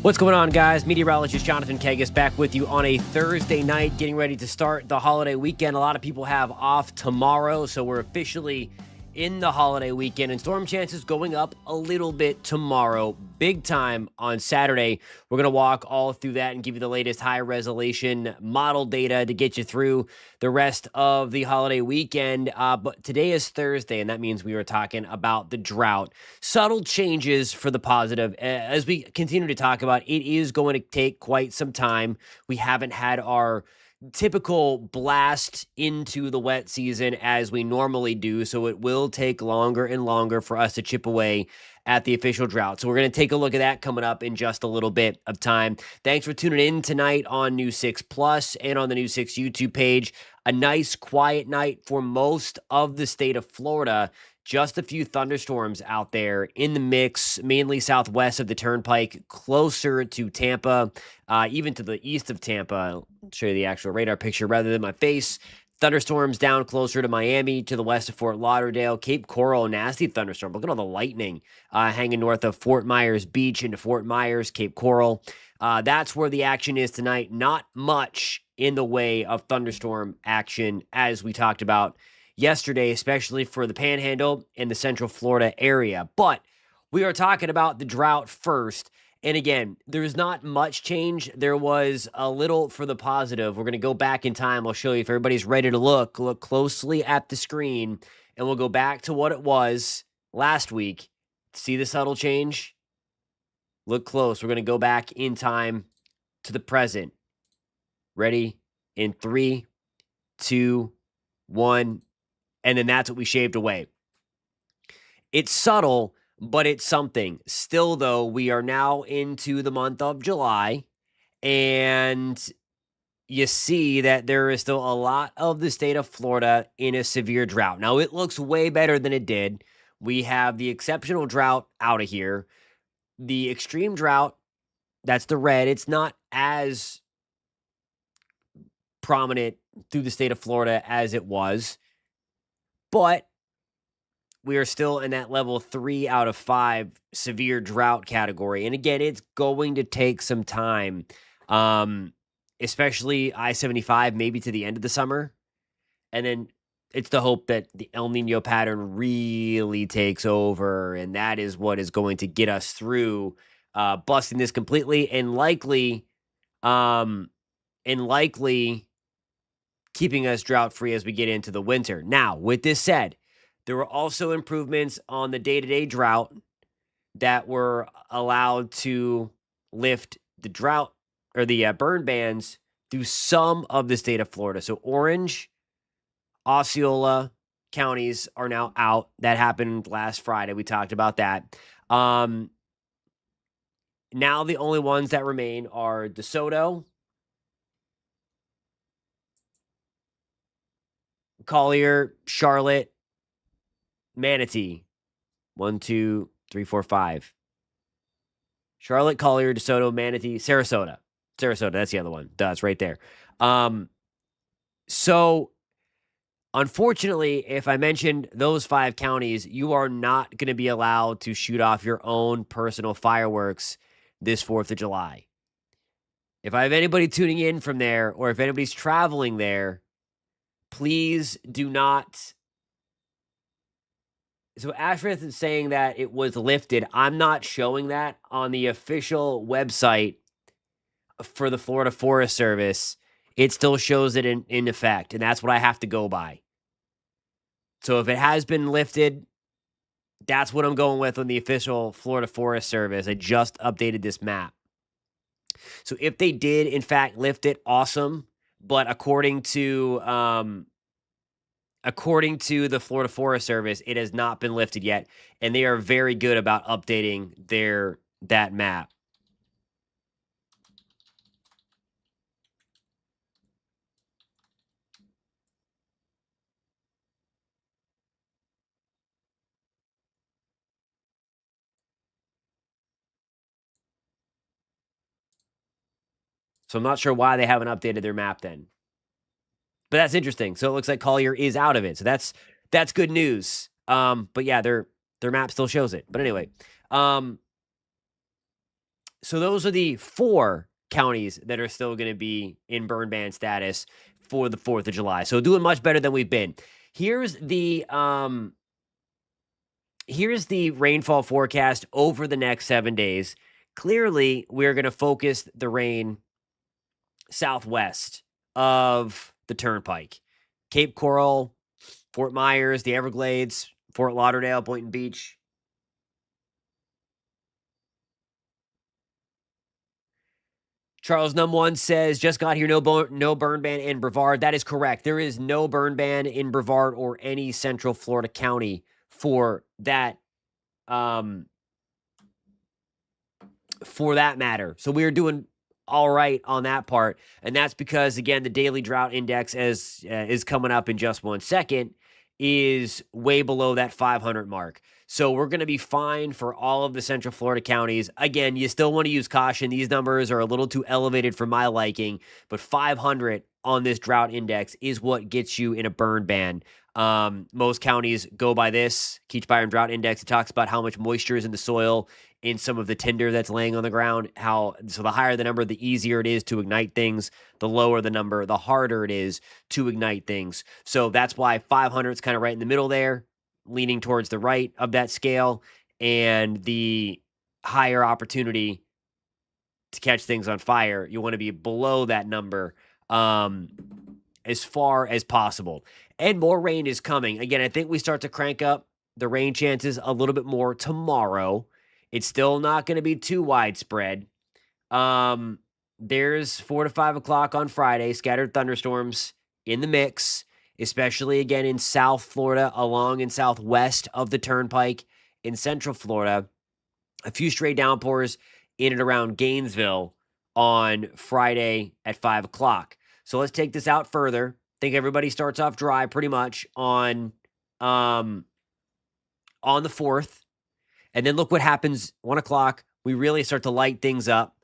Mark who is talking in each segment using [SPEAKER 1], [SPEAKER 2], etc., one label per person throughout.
[SPEAKER 1] What's going on, guys? Meteorologist Jonathan Kegges back with you on a Thursday night, getting ready to start the holiday weekend. A lot of people have off tomorrow, so we're officially in the holiday weekend, and storm chances going up a little bit tomorrow, big time on Saturday. We're going to walk all through that and give you the latest high-resolution model data to get you through the rest of the holiday weekend. But today is Thursday, and that means we were talking about the drought. Subtle changes for the positive. As we continue to talk about, it is going to take quite some time. We haven't had our typical blast into the wet season as we normally do, so it will take longer and longer for us to chip away at the official drought. So we're going to take a look at that coming up in just a little bit of time. Thanks for tuning in tonight on News 6 Plus and on the News 6 YouTube page. A nice quiet night for most of the state of Florida. Just a few thunderstorms out there in the mix, mainly southwest of the Turnpike, closer to Tampa, even to the east of Tampa. I'll show you the actual radar picture rather than my face. Thunderstorms down closer to Miami, to the west of Fort Lauderdale. Cape Coral, nasty thunderstorm. Look at all the lightning hanging north of Fort Myers Beach into Fort Myers, Cape Coral. That's where the action is tonight. Not much in the way of thunderstorm action, as we talked about yesterday, especially for the Panhandle and the Central Florida area. But we are talking about the drought first. And again, there's not much change. There was a little for the positive. We're going to go back in time. I'll show you if everybody's ready to look closely at the screen, and we'll go back to what it was last week. See the subtle change? Look close. We're going to go back in time to the present. Ready? In 3, 2, 1. And then that's what we shaved away. It's subtle, but it's something. Still, though, we are now into the month of July, and you see that there is still a lot of the state of Florida in a severe drought. Now, it looks way better than it did. We have the exceptional drought out of here. The extreme drought, that's the red. It's not as prominent through the state of Florida as it was. But we are still in that level 3 out of 5 severe drought category. And again, it's going to take some time, especially I-75, maybe to the end of the summer. And then it's the hope that the El Nino pattern really takes over. And that is what is going to get us through busting this completely and likely keeping us drought-free as we get into the winter. Now, with this said, there were also improvements on the day-to-day drought that were allowed to lift the drought or the burn bans through some of the state of Florida. So Orange, Osceola counties are now out. That happened last Friday. We talked about that. Now the only ones that remain are DeSoto, Collier, Charlotte, Manatee. 1, 2, 3, 4, 5. Charlotte, Collier, DeSoto, Manatee, Sarasota. Sarasota, that's the other one. Duh, it's right there. So, unfortunately, if I mentioned those 5 counties, you are not going to be allowed to shoot off your own personal fireworks this 4th of July. If I have anybody tuning in from there, or if anybody's traveling there, please do not. So Ashworth is saying that it was lifted. I'm not showing that on the official website for the Florida Forest Service. It still shows it in effect, and that's what I have to go by. So if it has been lifted, that's what I'm going with on the official Florida Forest Service. I just updated this map. So if they did, in fact, lift it, awesome. But according to the Florida Forest Service, it has not been lifted yet, and they are very good about updating that map. So I'm not sure why they haven't updated their map then. But that's interesting. So it looks like Collier is out of it. So that's good news. But yeah, their map still shows it. But anyway, So those are the 4 counties that are still going to be in burn ban status for the 4th of July. So doing much better than we've been. Here's the rainfall forecast over the next 7 days. Clearly, we're going to focus the rain southwest of the Turnpike. Cape Coral, Fort Myers, the Everglades, Fort Lauderdale, Boynton Beach. Charles Num 1 says, just got here, no burn ban in Brevard. That is correct. There is no burn ban in Brevard or any Central Florida county for that matter. So we are doing all right on that part. And that's because, again, the daily drought index, as is coming up in just 1 second, is way below that 500 mark. So we're going to be fine for all of the Central Florida counties. Again, you still want to use caution. These numbers are a little too elevated for my liking, but 500 on this drought index is what gets you in a burn ban. Most counties go by this Keach Byron Drought Index. It talks about how much moisture is in the soil, in some of the tinder that's laying on the ground. So the higher the number, the easier it is to ignite things. The lower the number, the harder it is to ignite things. So that's why 500 is kind of right in the middle there, leaning towards the right of that scale, and the higher opportunity to catch things on fire, you want to be below that number as far as possible. And more rain is coming. Again, I think we start to crank up the rain chances a little bit more tomorrow. It's still not going to be too widespread. There's 4 to 5 o'clock on Friday, scattered thunderstorms in the mix, especially again in South Florida, along and southwest of the Turnpike in Central Florida. A few stray downpours in and around Gainesville on Friday at 5 o'clock. So let's take this out further. I think everybody starts off dry pretty much on the 4th. And then look what happens, 1 o'clock. We really start to light things up.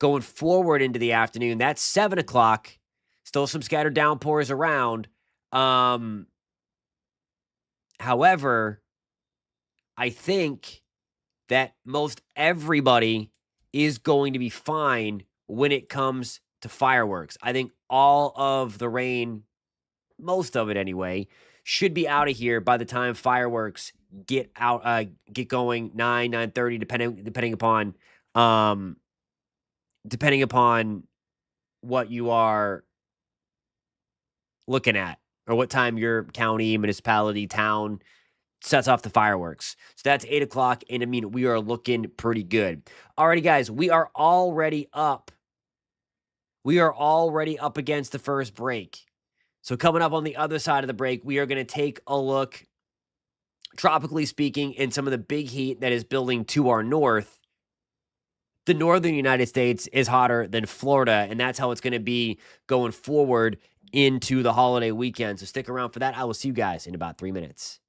[SPEAKER 1] Going forward into the afternoon, that's 7 o'clock. Still some scattered downpours around. However, I think that most everybody is going to be fine when it comes to fireworks. I think all of the rain, most of it anyway, should be out of here by the time fireworks get going 9:30, depending upon what you are looking at, or what time your county, municipality, town sets off the fireworks. So that's 8 o'clock, and I mean, we are looking pretty good. Alrighty, guys, we are already up. We are already up against the first break. So coming up on the other side of the break, we are going to take a look, tropically speaking, in some of the big heat that is building to our north. The northern United States is hotter than Florida, and that's how it's going to be going forward into the holiday weekend. So stick around for that. I will see you guys in about 3 minutes.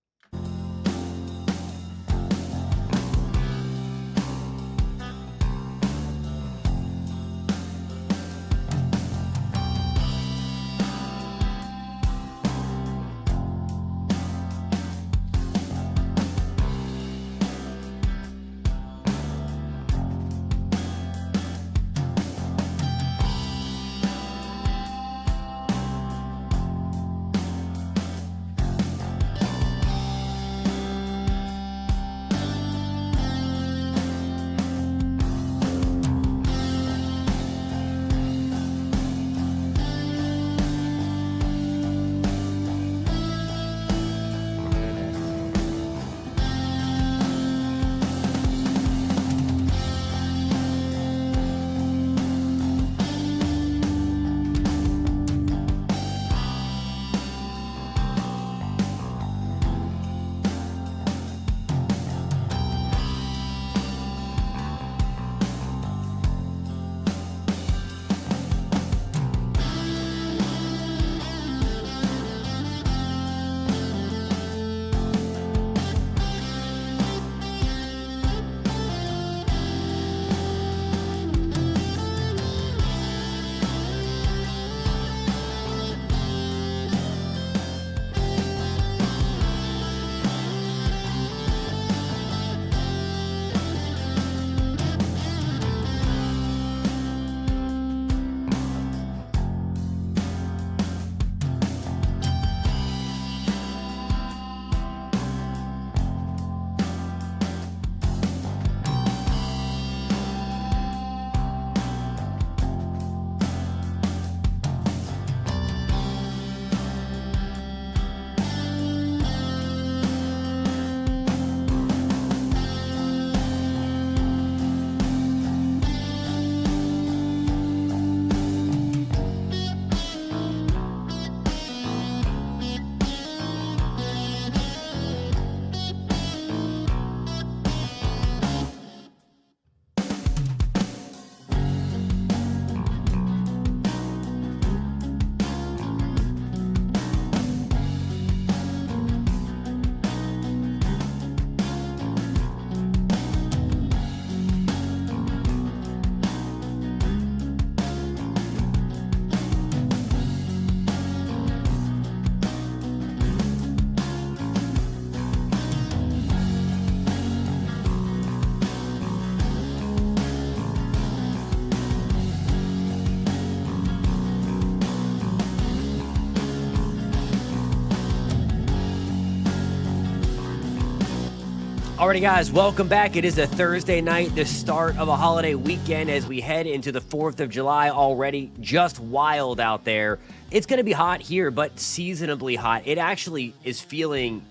[SPEAKER 1] Alrighty, guys, welcome back. It is a Thursday night, the start of a holiday weekend as we head into the 4th of July already. Just wild out there. It's going to be hot here, but seasonably hot. It actually is feeling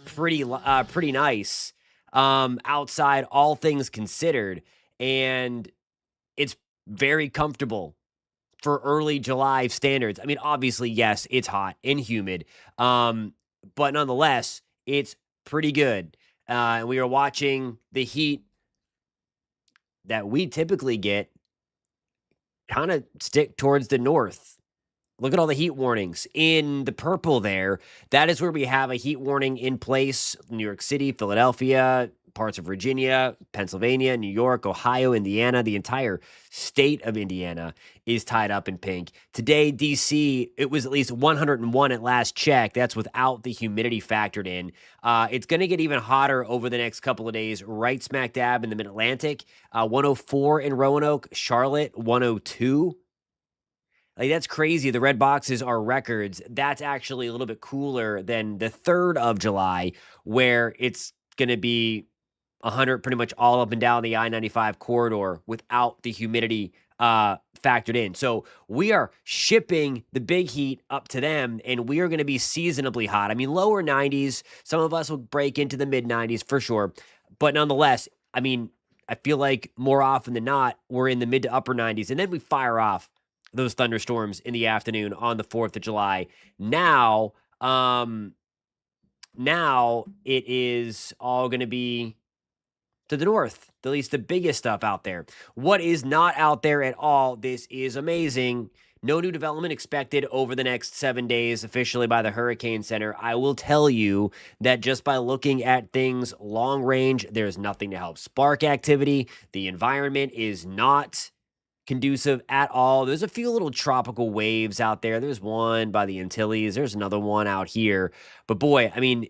[SPEAKER 1] pretty nice outside, all things considered, and it's very comfortable for early July standards. I mean, obviously, yes, it's hot and humid, but nonetheless, it's pretty good. We are watching the heat that we typically get kind of stick towards the north. Look at all the heat warnings in the purple there. That is where we have a heat warning in place. New York City, Philadelphia, parts of Virginia, Pennsylvania, New York, Ohio, Indiana. The entire state of Indiana is tied up in pink. Today, D.C., it was at least 101 at last check. That's without the humidity factored in. It's going to get even hotter over the next couple of days, right smack dab in the mid-Atlantic. 104 in Roanoke, Charlotte, 102. Like, that's crazy. The red boxes are records. That's actually a little bit cooler than the 3rd of July, where it's going to be 100 pretty much all up and down the I-95 corridor without the humidity factored in. So we are shipping the big heat up to them, and we are going to be seasonably hot. I mean, lower 90s. Some of us will break into the mid 90s for sure. But nonetheless, I mean, I feel like more often than not, we're in the mid to upper 90s, and then we fire off those thunderstorms in the afternoon on the 4th of July. Now it is all going to be to the north, at least the biggest stuff out there. What is not out there at all, this is amazing. No new development expected over the next 7 days, officially by the Hurricane Center. I will tell you that just by looking at things long range, there's nothing to help spark activity. The environment is not conducive at all. There's a few little tropical waves out there. There's one by the Antilles. There's another one out here. But boy, I mean,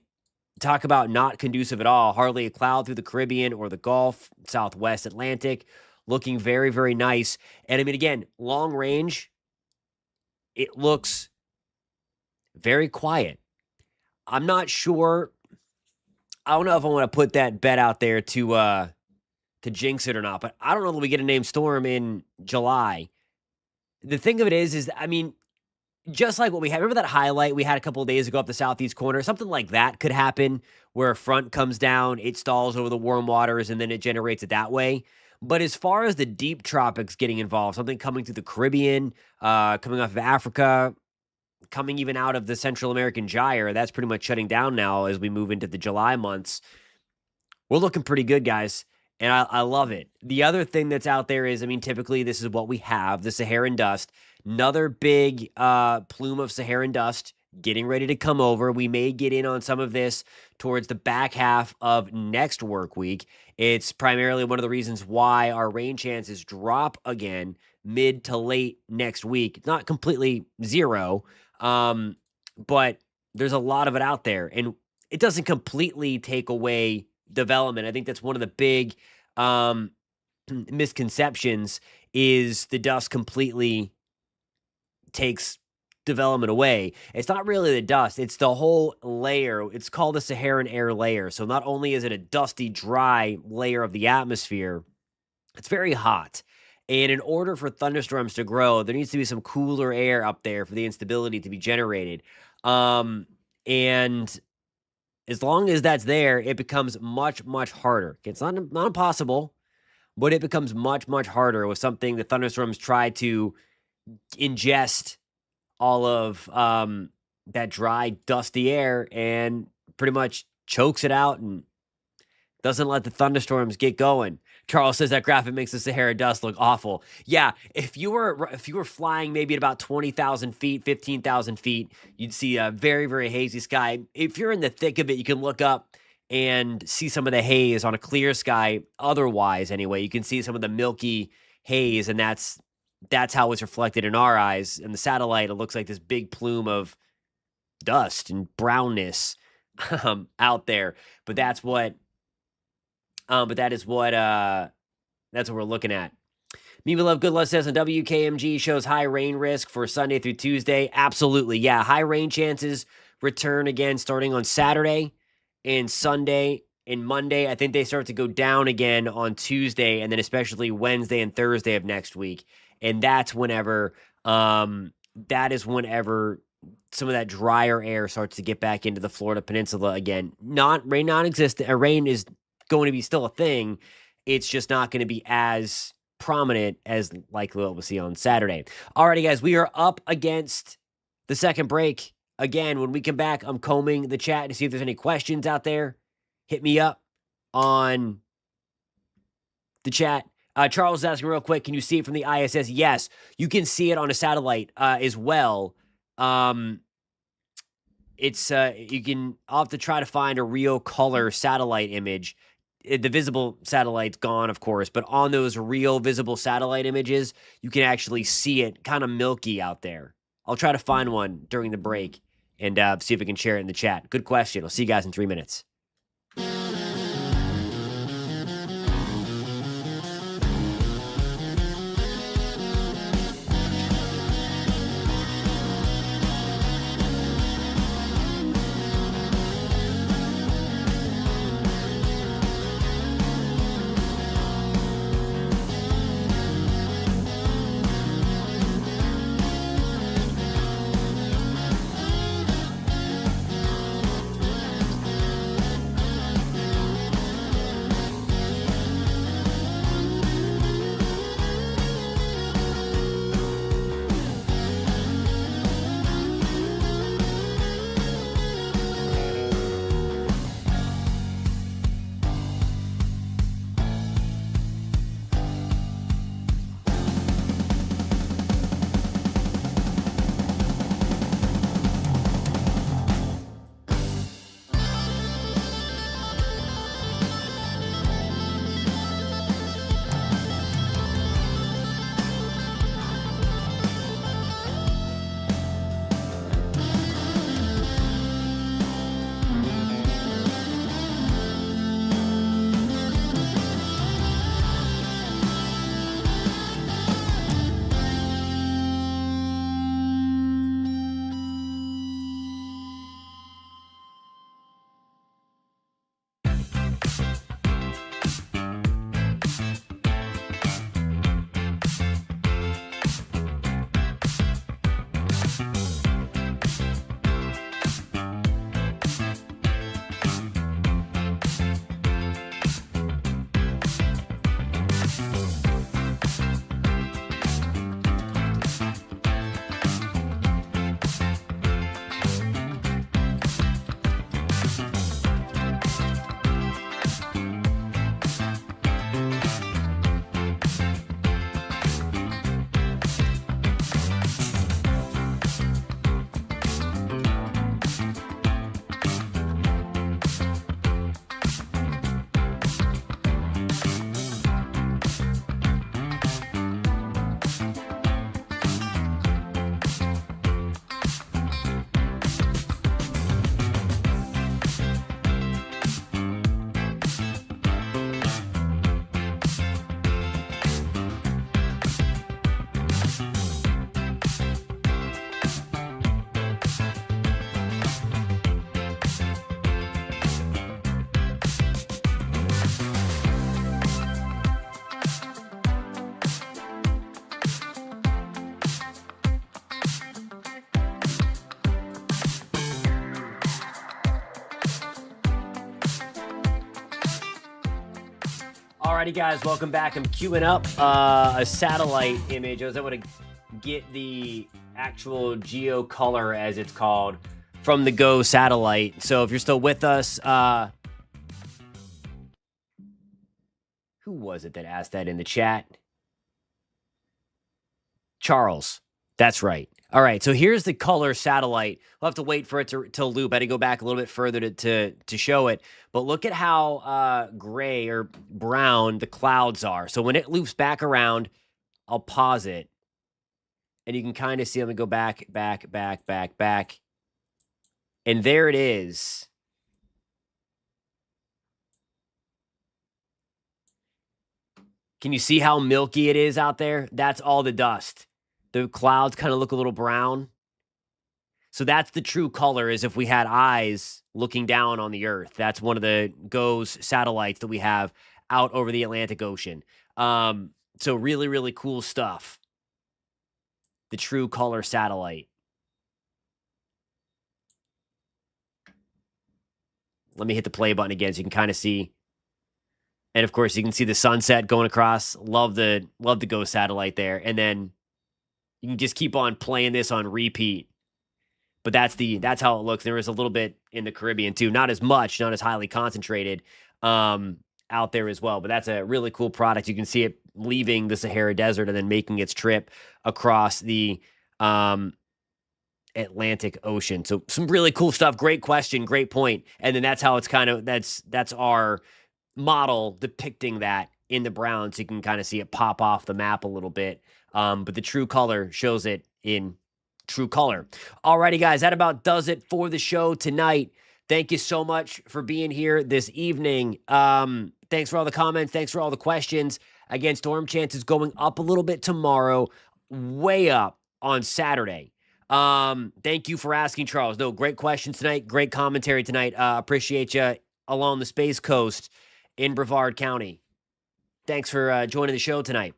[SPEAKER 1] talk about not conducive at all. Hardly a cloud through the Caribbean or the Gulf, Southwest Atlantic. Looking very, very nice. And I mean, again, long range, it looks very quiet. I'm not sure. I don't know if I want to put that bet out there to jinx it or not, but I don't know that we get a named storm in July. The thing of it is I mean, just like what we had, remember that highlight we had a couple of days ago up the southeast corner? Something like that could happen where a front comes down, it stalls over the warm waters, and then it generates it that way. But as far as the deep tropics getting involved, something coming through the Caribbean, coming off of Africa, coming even out of the Central American gyre, that's pretty much shutting down now as we move into the July months. We're looking pretty good, guys. And I love it. The other thing that's out there is, I mean, typically this is what we have, the Saharan dust. Another big plume of Saharan dust getting ready to come over. We may get in on some of this towards the back half of next work week. It's primarily one of the reasons why our rain chances drop again mid to late next week. Not completely zero, but there's a lot of it out there. And it doesn't completely take away development. I think that's one of the big misconceptions is the dust completely takes development away. It's not really the dust. It's the whole layer. It's called the Saharan air layer. So not only is it a dusty, dry layer of the atmosphere, it's very hot. And in order for thunderstorms to grow, there needs to be some cooler air up there for the instability to be generated. And as long as that's there, it becomes much, much harder. It's not impossible, but it becomes much, much harder with something the thunderstorms try to ingest all of that dry, dusty air and pretty much chokes it out and doesn't let the thunderstorms get going. Charles says that graphic makes the Sahara dust look awful. Yeah, if you were flying maybe at about 20,000 feet, 15,000 feet, you'd see a very, very hazy sky. If you're in the thick of it, you can look up and see some of the haze on a clear sky. Otherwise, anyway, you can see some of the milky haze, and that's how it's reflected in our eyes. In the satellite, it looks like this big plume of dust and brownness out there. But that's what that's what we're looking at. Me Love Good Love says on WKMG shows high rain risk for Sunday through Tuesday. Absolutely. Yeah, high rain chances return again starting on Saturday and Sunday. and Monday. I think they start to go down again on Tuesday, and then especially Wednesday and Thursday of next week. And that's whenever that is whenever some of that drier air starts to get back into the Florida Peninsula again. Rain non-existent. Rain is going to be still a thing. It's just not going to be as prominent as likely what we'll see on Saturday. Alrighty, guys, we are up against the second break. Again, when we come back, I'm combing the chat to see if there's any questions out there. Hit me up on the chat. Charles is asking real quick, can you see it from the ISS? Yes, you can see it on a satellite as well. It's I'll have to try to find a real color satellite image. The visible satellite's gone, of course, but on those real visible satellite images, you can actually see it kind of milky out there. I'll try to find one during the break and see if we can share it in the chat. Good question. I'll see you guys in 3 minutes. Alrighty, guys, welcome back. I'm queuing up a satellite image. I was able to get the actual geo color, as it's called, from the Go satellite. So if you're still with us, who was it that asked that in the chat? Charles. That's right. All right, so here's the color satellite. We'll have to wait for it to loop. I had to go back a little bit further to show it. But look at how gray or brown the clouds are. So when it loops back around, I'll pause it. And you can kind of see them go back. And there it is. Can you see how milky it is out there? That's all the dust. The clouds kind of look a little brown. So that's the true color, is if we had eyes looking down on the Earth. That's one of the GOES satellites that we have out over the Atlantic Ocean. So really, really cool stuff. The true color satellite. Let me hit the play button again so you can kind of see. And of course, you can see the sunset going across. Love the GOES satellite there. And then you can just keep on playing this on repeat. But that's how it looks. There is a little bit in the Caribbean too, not as much, not as highly concentrated out there as well. But that's a really cool product. You can see it leaving the Sahara Desert and then making its trip across the Atlantic Ocean. So some really cool stuff. Great question, great point. And then that's how it's kind of that's our model depicting that in the brown, so you can kind of see it pop off the map a little bit. But the true color shows it in true color. Alrighty, guys, that about does it for the show tonight. Thank you so much for being here this evening. Thanks for all the comments. Thanks for all the questions. Again, storm chances going up a little bit tomorrow, way up on Saturday. Thank you for asking, Charles. No, great questions tonight. Great commentary tonight. Appreciate you along the Space Coast in Brevard County. Thanks for joining the show tonight.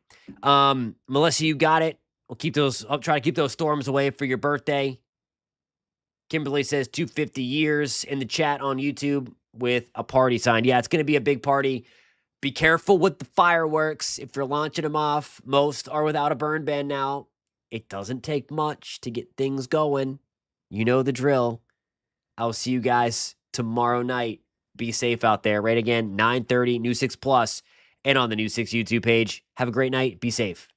[SPEAKER 1] Melissa, you got it. I'll try to keep those storms away for your birthday. Kimberly says 250 years in the chat on YouTube with a party sign. Yeah, it's going to be a big party. Be careful with the fireworks. If you're launching them off, most are without a burn ban now. It doesn't take much to get things going. You know the drill. I'll see you guys tomorrow night. Be safe out there. Right again, 9:30, News 6 Plus, and on the News 6 YouTube page. Have a great night. Be safe.